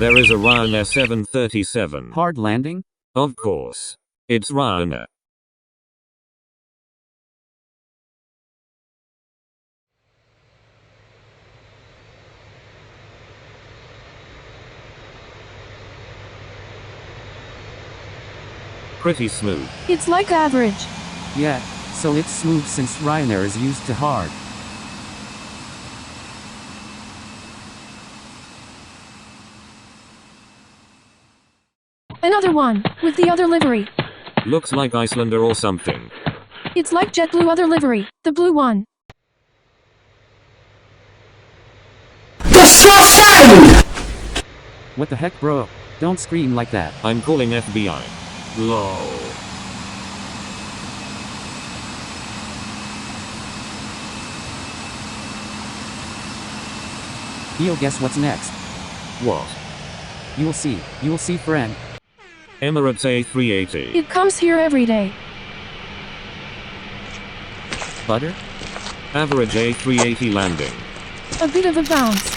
There is a Ryanair 737. Hard landing? Of course. It's Ryanair. Pretty smooth. It's like average. Yeah, so it's smooth since Ryanair is used to hard. Another one, with the other livery. Looks like Icelander or something. It's like JetBlue other livery, the blue one. What the heck, bro? Don't scream like that. I'm calling FBI. LOL. Yo, guess what's next? What? You'll see, friend. Emirates A380. It comes here every day. Butter? Average A380 landing. A bit of a bounce.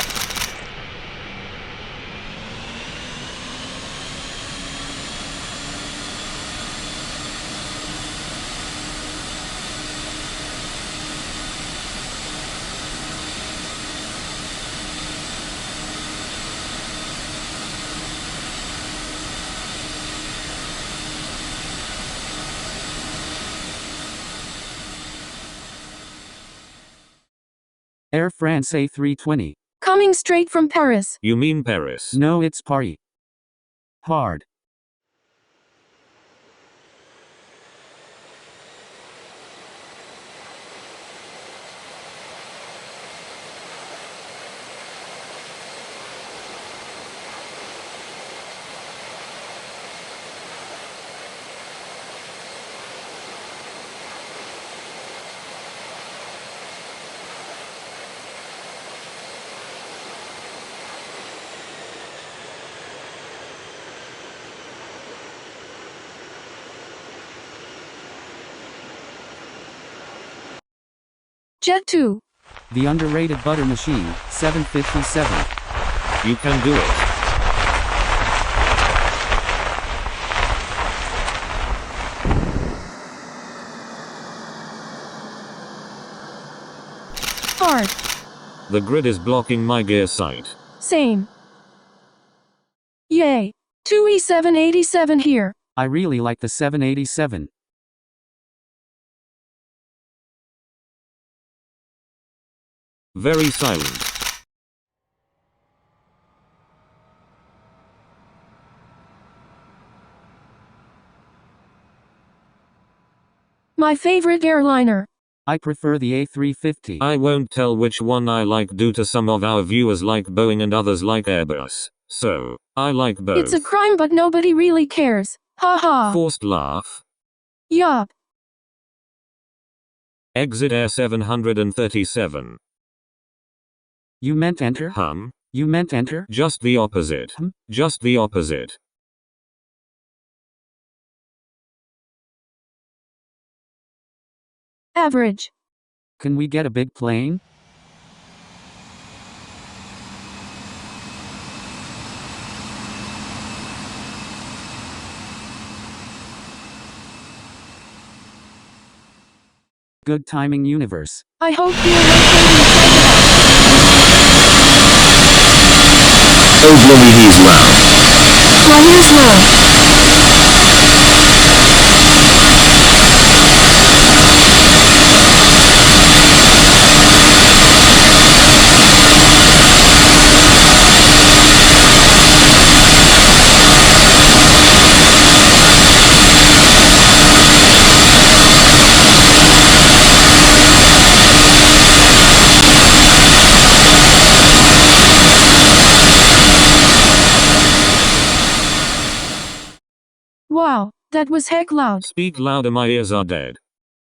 Air France A320. Coming straight from Paris. You mean Paris? No, it's Paris. Hard. Jet 2. The underrated butter machine, 757. You can do it. Hard. The grid is blocking my gear sight. Same. Yay. 2E787 here. I really like the 787. Very silent. My favorite airliner. I prefer the A350. I won't tell which one I like due to some of our viewers like Boeing and others like Airbus. So, I like both. It's a crime but nobody really cares. Ha ha. Forced laugh. Yup. Exit Air 737. You meant enter? You meant enter? Just the opposite. Just the opposite. Average. Can we get a big plane? Good timing, universe. I hope you're located. Oh, bloody he's loud. Flyers low. Wow, that was heck loud. Speak louder, my ears are dead.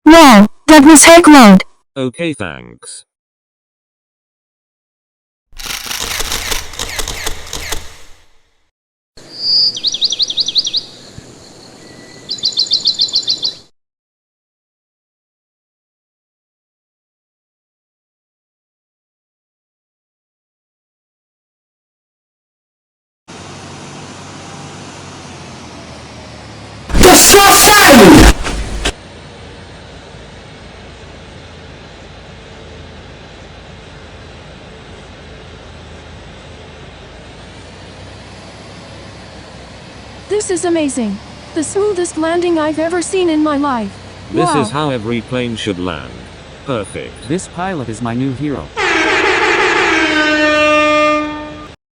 Wow, that was heck loud. Okay, thanks. This is amazing. The smoothest landing I've ever seen in my life. This Wow. is how every plane should land. Perfect. This pilot is my new hero.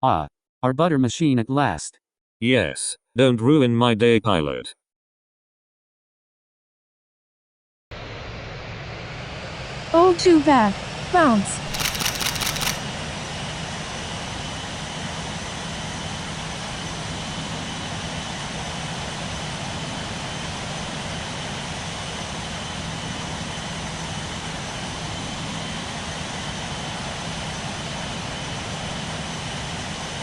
Ah. Our butter machine at last. Yes, don't ruin my day, pilot. Oh, too bad. Bounce.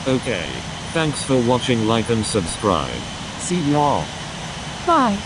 Okay. Thanks for watching, like and subscribe. See y'all. Bye.